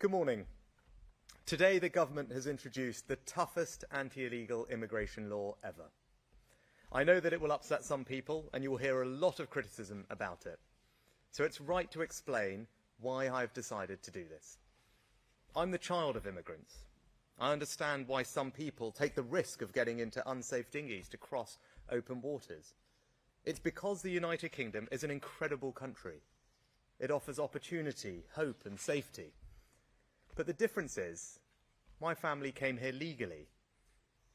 Good morning. Today the government has introduced the toughest anti-illegal immigration law ever. I know that it will upset some people and you will hear a lot of criticism about it. So it's right to explain why I've decided to do this. I'm the child of immigrants. I understand why some people take the risk of getting into unsafe dinghies to cross open waters. It's because the United Kingdom is an incredible country. It offers opportunity, hope and safety. But the difference is, my family came here legally.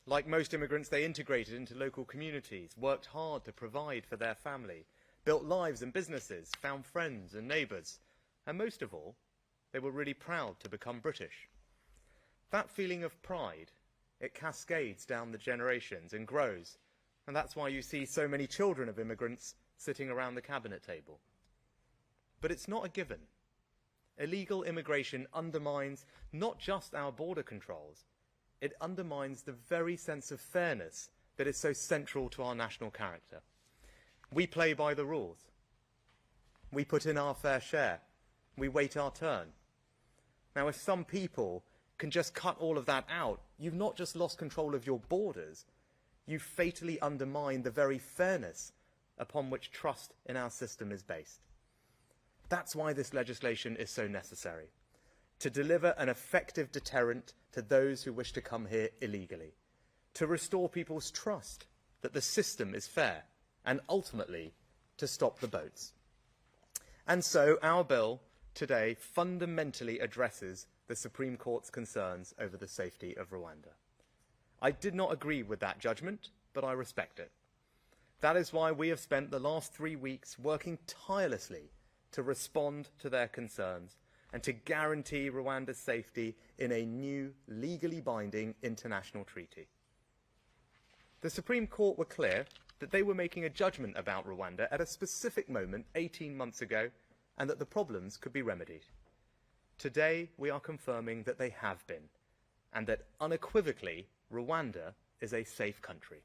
Like most immigrants, they integrated into local communities, worked hard to provide for their family, built lives and businesses, found friends and neighbours, and most of all, they were really proud to become British. That feeling of pride, it cascades down the generations and grows, and that's why you see so many children of immigrants sitting around the cabinet table. But it's not a given. Illegal immigration undermines not just our border controls, it undermines the very sense of fairness that is so central to our national character. We play by the rules. We put in our fair share. We wait our turn. Now, if some people can just cut all of that out, you've not just lost control of your borders, you've fatally undermined the very fairness upon which trust in our system is based. That's why this legislation is so necessary, to deliver an effective deterrent to those who wish to come here illegally, to restore people's trust that the system is fair, and ultimately to stop the boats. And so our bill today fundamentally addresses the Supreme Court's concerns over the safety of Rwanda. I did not agree with that judgment, but I respect it. That is why we have spent the last 3 weeks working tirelessly to respond to their concerns and to guarantee Rwanda's safety in a new, legally binding international treaty. The Supreme Court were clear that they were making a judgment about Rwanda at a specific moment 18 months ago and that the problems could be remedied. Today, we are confirming that they have been, and that unequivocally, Rwanda is a safe country.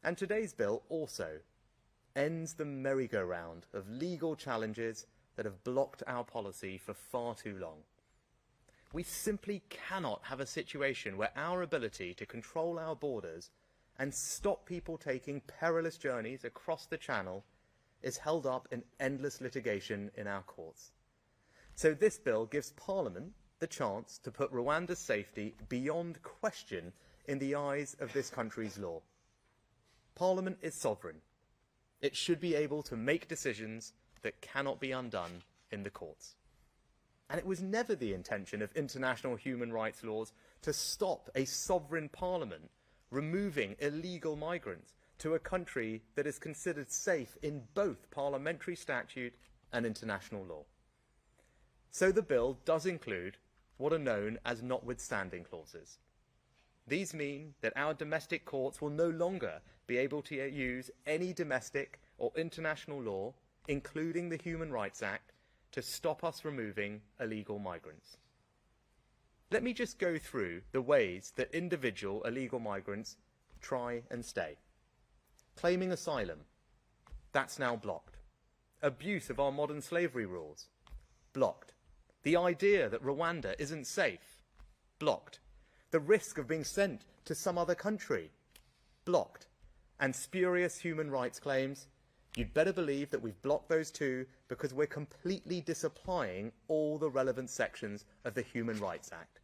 And today's bill also ends the merry-go-round of legal challenges that have blocked our policy for far too long. We simply cannot have a situation where our ability to control our borders and stop people taking perilous journeys across the Channel is held up in endless litigation in our courts. So this bill gives Parliament the chance to put Rwanda's safety beyond question in the eyes of this country's law. Parliament is sovereign. It should be able to make decisions that cannot be undone in the courts. And it was never the intention of international human rights laws to stop a sovereign parliament removing illegal migrants to a country that is considered safe in both parliamentary statute and international law. So the bill does include what are known as notwithstanding clauses. These mean that our domestic courts will no longer be able to use any domestic or international law, including the Human Rights Act, to stop us removing illegal migrants. Let me just go through the ways that individual illegal migrants try and stay. Claiming asylum, that's now blocked. Abuse of our modern slavery rules, blocked. The idea that Rwanda isn't safe, blocked. The risk of being sent to some other country, blocked. And spurious human rights claims, you'd better believe that we've blocked those too because we're completely disapplying all the relevant sections of the Human Rights Act.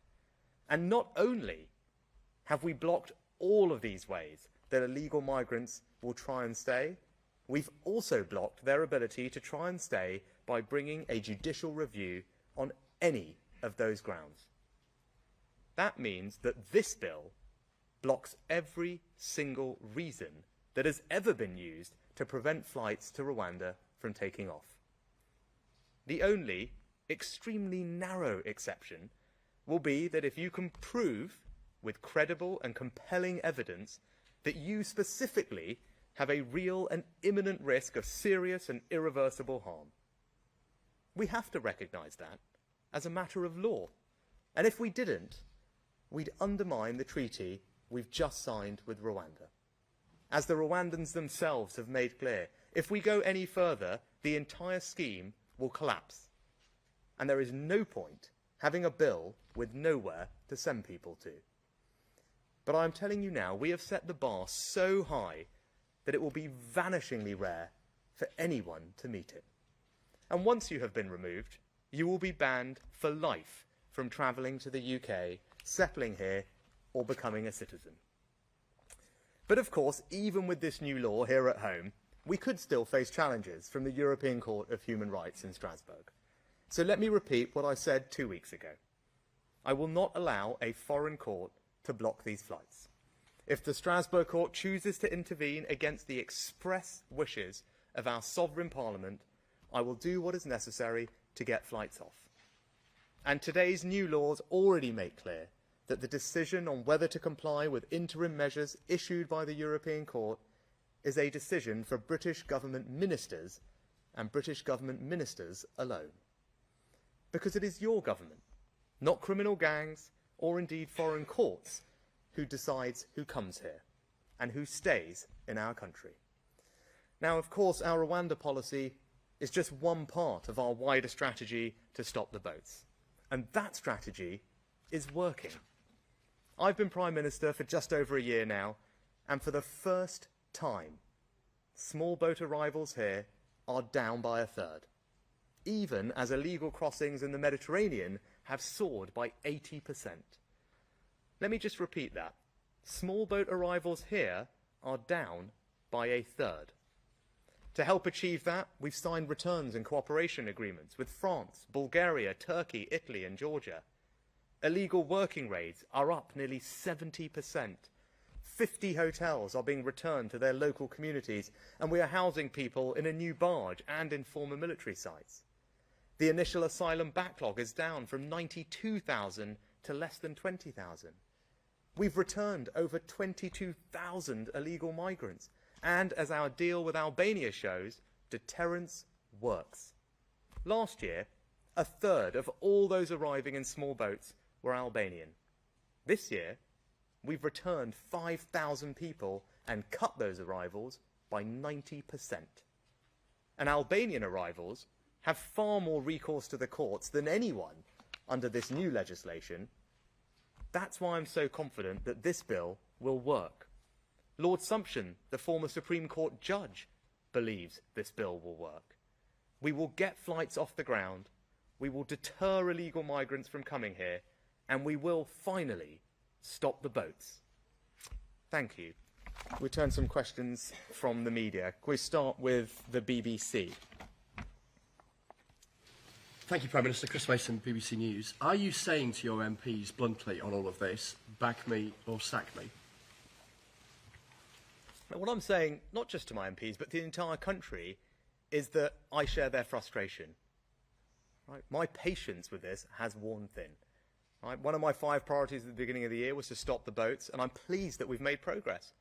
And not only have we blocked all of these ways that illegal migrants will try and stay, we've also blocked their ability to try and stay by bringing a judicial review on any of those grounds. That means that this bill blocks every single reason that has ever been used to prevent flights to Rwanda from taking off. The only extremely narrow exception will be that if you can prove with credible and compelling evidence that you specifically have a real and imminent risk of serious and irreversible harm. We have to recognise that as a matter of law. And if we didn't, we'd undermine the treaty we've just signed with Rwanda. As the Rwandans themselves have made clear, if we go any further, the entire scheme will collapse. And there is no point having a bill with nowhere to send people to. But I'm telling you now, we have set the bar so high that it will be vanishingly rare for anyone to meet it. And once you have been removed, you will be banned for life from travelling to the UK, settling here, or becoming a citizen. But of course, even with this new law here at home, we could still face challenges from the European Court of Human Rights in Strasbourg. So let me repeat what I said 2 weeks ago. I will not allow a foreign court to block these flights. If the Strasbourg court chooses to intervene against the express wishes of our sovereign parliament, I will do what is necessary to get flights off. And today's new laws already make clear that the decision on whether to comply with interim measures issued by the European Court is a decision for British government ministers and British government ministers alone. Because it is your government, not criminal gangs or indeed foreign courts, who decides who comes here and who stays in our country. Now, of course, our Rwanda policy is just one part of our wider strategy to stop the boats. And that strategy is working. I've been Prime Minister for just over a year now, and for the first time, small boat arrivals here are down by a third, even as illegal crossings in the Mediterranean have soared by 80%. Let me just repeat that. Small boat arrivals here are down by a third. To help achieve that, we've signed returns and cooperation agreements with France, Bulgaria, Turkey, Italy and Georgia. Illegal working raids are up nearly 70%. 50 hotels are being returned to their local communities, and we are housing people in a new barge and in former military sites. The initial asylum backlog is down from 92,000 to less than 20,000. We've returned over 22,000 illegal migrants. And as our deal with Albania shows, deterrence works. Last year, a third of all those arriving in small boats were Albanian. This year, we've returned 5,000 people and cut those arrivals by 90%. And Albanian arrivals have far more recourse to the courts than anyone under this new legislation. That's why I'm so confident that this bill will work. Lord Sumption, the former Supreme Court judge, believes this bill will work. We will get flights off the ground, we will deter illegal migrants from coming here, and we will finally stop the boats. Thank you. We turn some questions from the media. Can we start with the BBC? Thank you, Prime Minister. Chris Mason, BBC News. Are you saying to your MPs bluntly on all of this, back me or sack me? What I'm saying, not just to my MPs, but to the entire country, is that I share their frustration. Right? My patience with this has worn thin. Right? One of my 5 priorities at the beginning of the year was to stop the boats, and I'm pleased that we've made progress.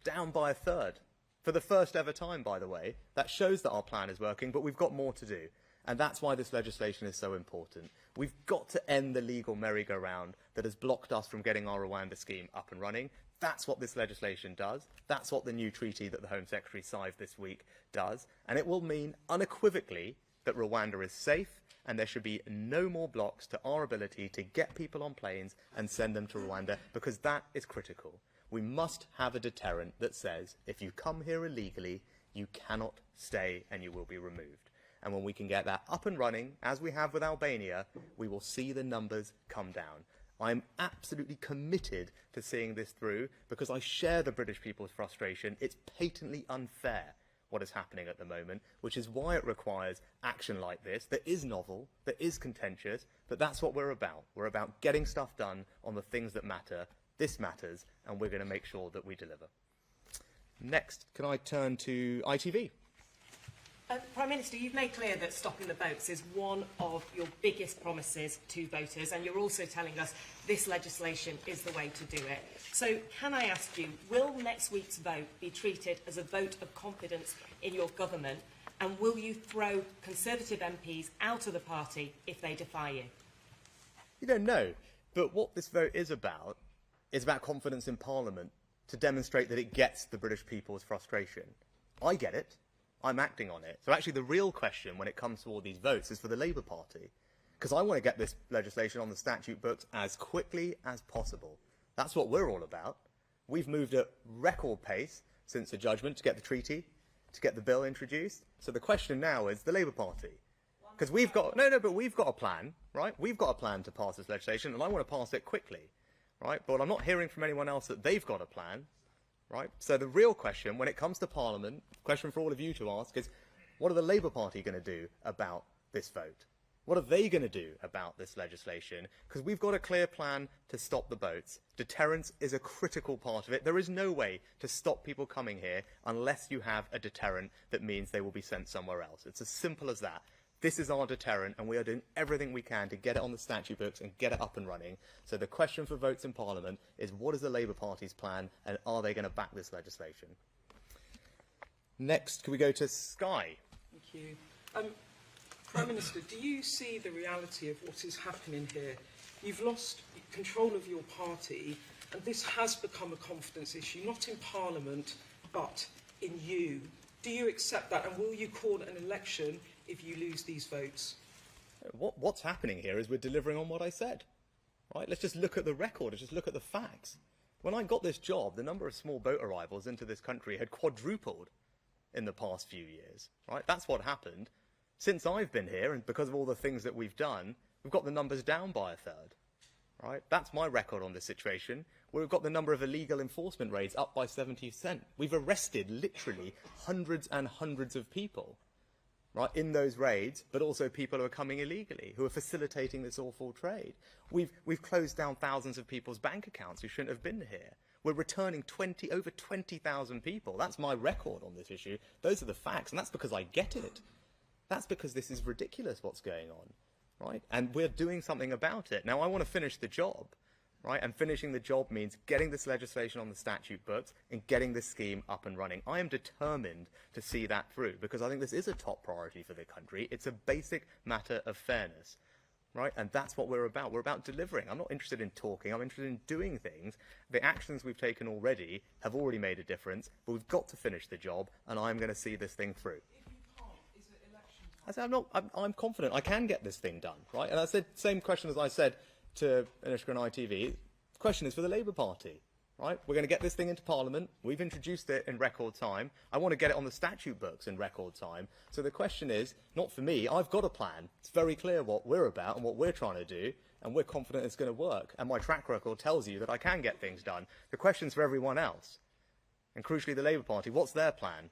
Down by a third. For the first ever time, by the way. That shows that our plan is working, but we've got more to do. And that's why this legislation is so important. We've got to end the legal merry-go-round that has blocked us from getting our Rwanda scheme up and running. That's what this legislation does. That's what the new treaty that the Home Secretary signed this week does. And it will mean unequivocally that Rwanda is safe and there should be no more blocks to our ability to get people on planes and send them to Rwanda, because that is critical. We must have a deterrent that says if you come here illegally, you cannot stay and you will be removed. And when we can get that up and running, as we have with Albania, we will see the numbers come down. I'm absolutely committed to seeing this through because I share the British people's frustration. It's patently unfair what is happening at the moment, which is why it requires action like this that is novel, that is contentious, but that's what we're about. We're about getting stuff done on the things that matter. This matters, and we're going to make sure that we deliver. Next, can I turn to ITV? Prime Minister, you've made clear that stopping the boats is one of your biggest promises to voters, and you're also telling us this legislation is the way to do it. So can I ask you, will next week's vote be treated as a vote of confidence in your government, and will you throw Conservative MPs out of the party if they defy you? You don't know, but what this vote is about confidence in Parliament to demonstrate that it gets the British people's frustration. I get it. I'm acting on it. So actually the real question when it comes to all these votes is for the Labour Party. because I want to get this legislation on the statute books as quickly as possible. That's what we're all about. We've moved at record pace since the judgment to get the treaty, to get the bill introduced. So the question now is the Labour Party. Because we've got, but we've got a plan, right? We've got a plan to pass this legislation, and I want to pass it quickly, right? But I'm not hearing from anyone else that they've got a plan, right? So the real question, when it comes to Parliament, question for all of you to ask is, what are the Labour Party going to do about this vote? What are they going to do about this legislation? Because we've got a clear plan to stop the boats. Deterrence is a critical part of it. There is no way to stop people coming here unless you have a deterrent that means they will be sent somewhere else. It's as simple as that. This is our deterrent, and we are doing everything we can to get it on the statute books and get it up and running. So the question for votes in Parliament is, what is the Labour Party's plan, and are they going to back this legislation? Next, can we go to Sky? Thank you. Prime Minister, do you see the reality of what is happening here? You've lost control of your party, and this has become a confidence issue, not in Parliament, but in you. Do you accept that, and will you call an election if you lose these votes? What's happening here is we're delivering on what I said. Right? Let's just look at the record. Let's just look at the facts. When I got this job, the number of small boat arrivals into this country had quadrupled in the past few years. Right? That's what happened. Since I've been here, and because of all the things that we've done, we've got the numbers down by a third. Right? That's my record on this situation. We've got the number of illegal enforcement raids up by 70%. We've arrested literally hundreds and hundreds of people, right, in those raids, but also people who are coming illegally, who are facilitating this awful trade. We've closed down thousands of people's bank accounts who shouldn't have been here. We're returning over 20,000 people. That's my record on this issue. Those are the facts, and that's because I get it. That's because this is ridiculous what's going on, right? And we're doing something about it. Now, I want to finish the job, right? And finishing the job means getting this legislation on the statute books and getting this scheme up and running. I am determined to see that through because I think this is a top priority for the country. It's a basic matter of fairness, right? And that's what we're about. We're about delivering. I'm not interested in talking. I'm interested in doing things. The actions we've taken already have already made a difference, but we've got to finish the job, and I'm going to see this thing through. I said, I'm confident I can get this thing done, right? And I said, same question as I said to Anushka and ITV. The question is for the Labour Party, right? We're going to get this thing into Parliament. We've introduced it in record time. I want to get it on the statute books in record time. So the question is, not for me, I've got a plan. It's very clear what we're about and what we're trying to do, and we're confident it's going to work. And my track record tells you that I can get things done. The question's for everyone else, and crucially the Labour Party. What's their plan?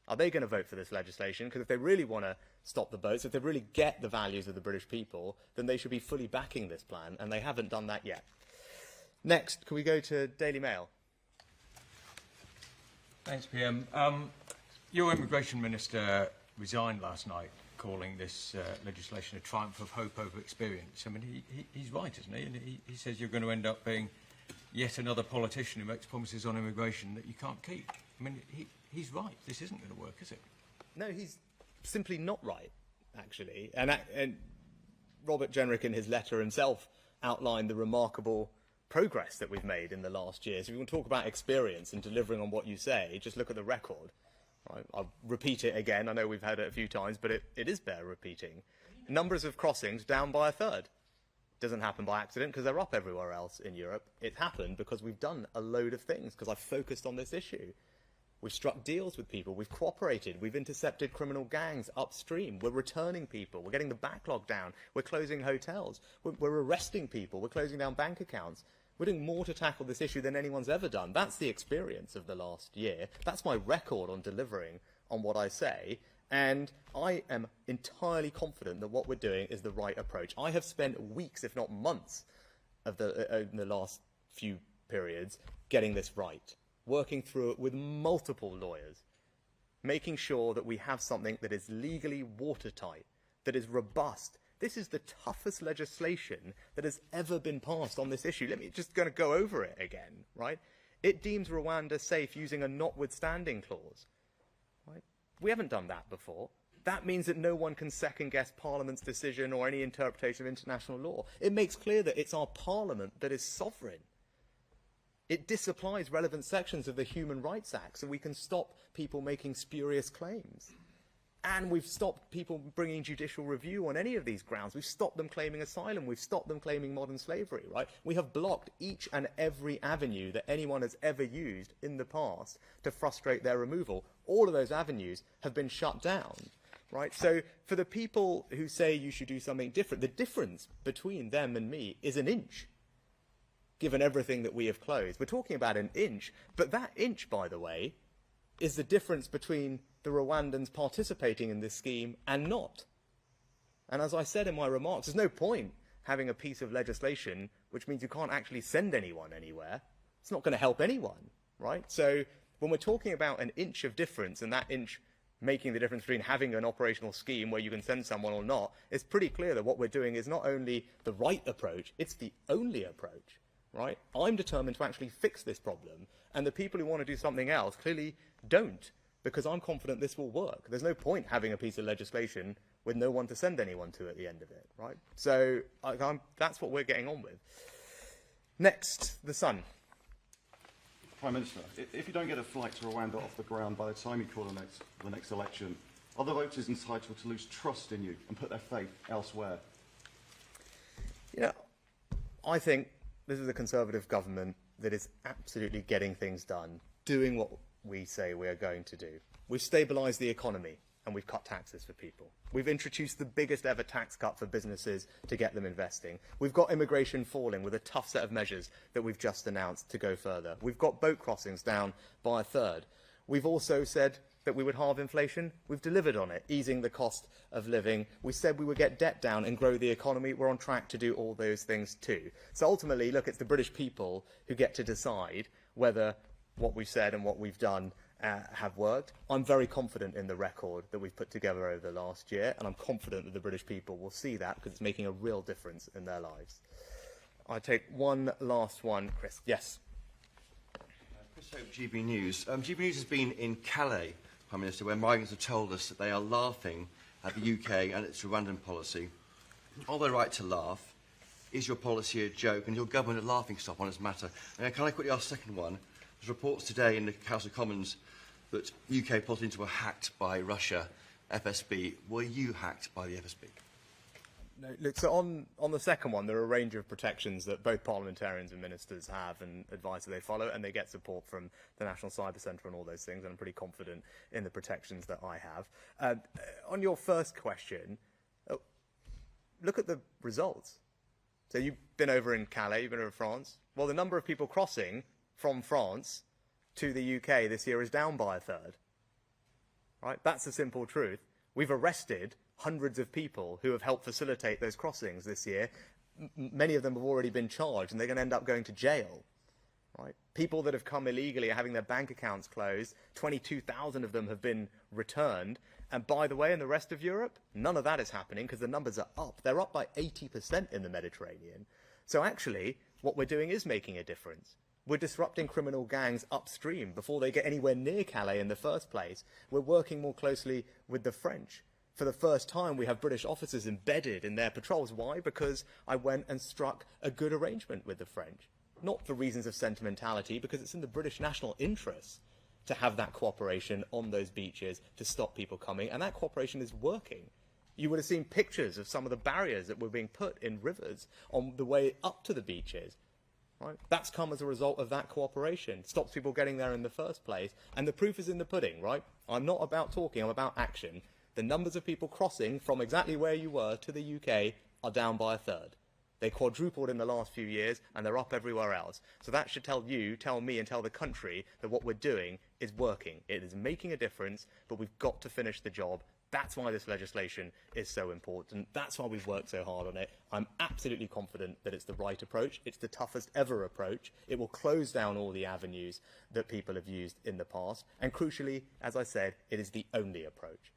Are they going to vote for this legislation? Because if they really want to stop the boats, if they really get the values of the British people, then they should be fully backing this plan, and they haven't done that yet. Next, can we go to Daily Mail? Thanks, PM. Your Immigration Minister resigned last night, calling this legislation a triumph of hope over experience. I mean, he's right, isn't he? And he says you're going to end up being yet another politician who makes promises on immigration that you can't keep. I mean, he's right. This isn't going to work, is it? No, he's simply not right, actually. And Robert Jenrick in his letter himself outlined the remarkable progress that we've made in the last year. So if you want to talk about experience and delivering on what you say, just look at the record. Right? I'll repeat it again. I know we've heard it a few times, but it is bear repeating. Numbers of crossings down by a third. Doesn't happen by accident because they're up everywhere else in Europe. It happened because we've done a load of things, because I've focused on this issue. We've struck deals with people, we've cooperated, we've intercepted criminal gangs upstream, we're returning people, we're getting the backlog down, we're closing hotels, we're arresting people, we're closing down bank accounts. We're doing more to tackle this issue than anyone's ever done. That's the experience of the last year. That's my record on delivering on what I say. And I am entirely confident that what we're doing is the right approach. I have spent weeks, if not months, in the last few periods getting this right, working through it with multiple lawyers, making sure that we have something that is legally watertight, that is robust. This is the toughest legislation that has ever been passed on this issue. Let me just going to go over it again, right? It deems Rwanda safe using a notwithstanding clause, right? We haven't done that before. That means that no one can second-guess Parliament's decision or any interpretation of international law. It makes clear that it's our Parliament that is sovereign. It disapplies relevant sections of the Human Rights Act so we can stop people making spurious claims. And we've stopped people bringing judicial review on any of these grounds. We've stopped them claiming asylum. We've stopped them claiming modern slavery, right? We have blocked each and every avenue that anyone has ever used in the past to frustrate their removal. All of those avenues have been shut down, right? So for the people who say you should do something different, the difference between them and me is an inch, given everything that we have closed. We're talking about an inch, but that inch, by the way, is the difference between the Rwandans participating in this scheme and not. And as I said in my remarks, there's no point having a piece of legislation which means you can't actually send anyone anywhere. It's not going to help anyone, right? So when we're talking about an inch of difference, and that inch making the difference between having an operational scheme where you can send someone or not, it's pretty clear that what we're doing is not only the right approach, it's the only approach, right? I'm determined to actually fix this problem, and the people who want to do something else clearly don't, because I'm confident this will work. There's no point having a piece of legislation with no one to send anyone to at the end of it, right? So that's what we're getting on with. Next, the Sun. Prime Minister, if you don't get a flight to Rwanda off the ground by the time you call the next election, are the voters entitled to lose trust in you and put their faith elsewhere? You know, I think this is a Conservative government that is absolutely getting things done, doing what we say we are going to do. We've stabilised the economy and we've cut taxes for people. We've introduced the biggest ever tax cut for businesses to get them investing. We've got immigration falling with a tough set of measures that we've just announced to go further. We've got boat crossings down by a third. We've also said that we would halve inflation. We've delivered on it, easing the cost of living. We said we would get debt down and grow the economy. We're on track to do all those things too. So ultimately, look, it's the British people who get to decide whether what we've said and what we've done have worked. I'm very confident in the record that we've put together over the last year, and I'm confident that the British people will see that because it's making a real difference in their lives. I'll take one last one. Chris, yes. Chris Hope, GB News. GB News has been in Calais, Prime Minister, where migrants have told us that they are laughing at the UK and its Rwandan policy. Are they right to laugh? Is your policy a joke? And your government a laughingstock on this matter? And can I quickly ask a second one? There's reports today in the House of Commons that UK politicians were hacked by Russia, FSB. Were you hacked by the FSB? No, look, so on the second one, there are a range of protections that both parliamentarians and ministers have and advice that they follow, and they get support from the National Cyber Centre and all those things, and I'm pretty confident in the protections that I have. On your first question, look at the results. So you've been over in Calais, you've been over in France. Well, the number of people crossing from France to the UK this year is down by a third. Right? That's the simple truth. We've arrested hundreds of people who have helped facilitate those crossings this year. Many of them have already been charged, and they're going to end up going to jail. Right? People that have come illegally are having their bank accounts closed. 22,000 of them have been returned. And by the way, in the rest of Europe, none of that is happening because the numbers are up. They're up by 80% in the Mediterranean. So actually, what we're doing is making a difference. We're disrupting criminal gangs upstream before they get anywhere near Calais in the first place. We're working more closely with the French. For the first time, we have British officers embedded in their patrols. Why? Because I went and struck a good arrangement with the French. Not for reasons of sentimentality, because it's in the British national interest to have that cooperation on those beaches to stop people coming, and that cooperation is working. You would have seen pictures of some of the barriers that were being put in rivers on the way up to the beaches. Right? That's come as a result of that cooperation. It stops people getting there in the first place. And the proof is in the pudding, right? I'm not about talking, I'm about action. The numbers of people crossing from exactly where you were to the UK are down by a third. They quadrupled in the last few years, and they're up everywhere else. So that should tell you, tell me, and tell the country that what we're doing is working. It is making a difference, but we've got to finish the job. That's why this legislation is so important. That's why we've worked so hard on it. I'm absolutely confident that it's the right approach. It's the toughest ever approach. It will close down all the avenues that people have used in the past. And crucially, as I said, it is the only approach.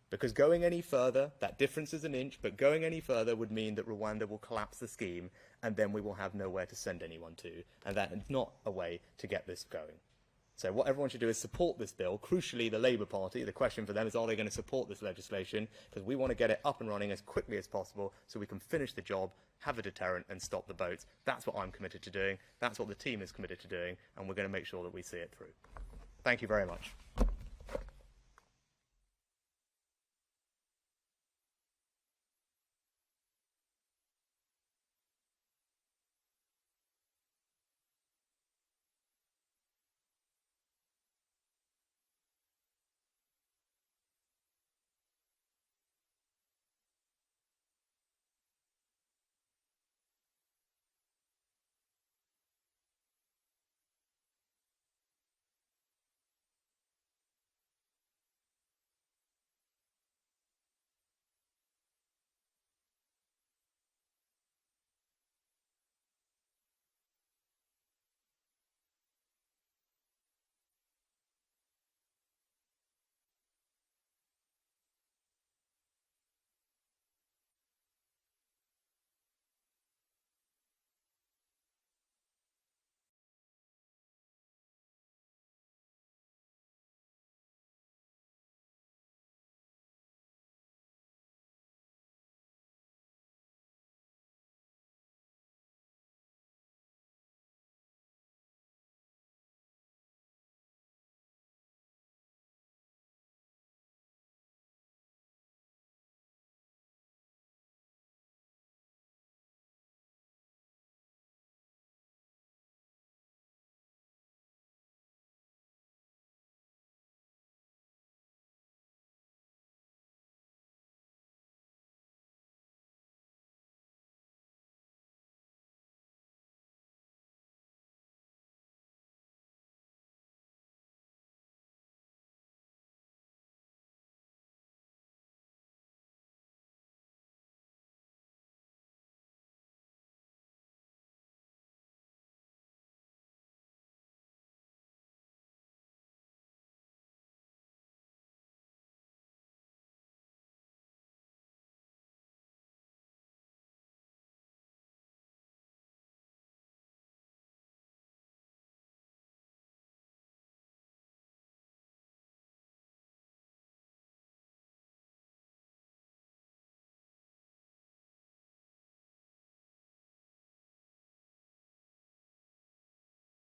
Because going any further, that difference is an inch, but going any further would mean that Rwanda will collapse the scheme, and then we will have nowhere to send anyone to. And that is not a way to get this going. So what everyone should do is support this bill. Crucially, the Labour Party, the question for them is, are they going to support this legislation? Because we want to get it up and running as quickly as possible so we can finish the job, have a deterrent and stop the boats. That's what I'm committed to doing. That's what the team is committed to doing. And we're going to make sure that we see it through. Thank you very much.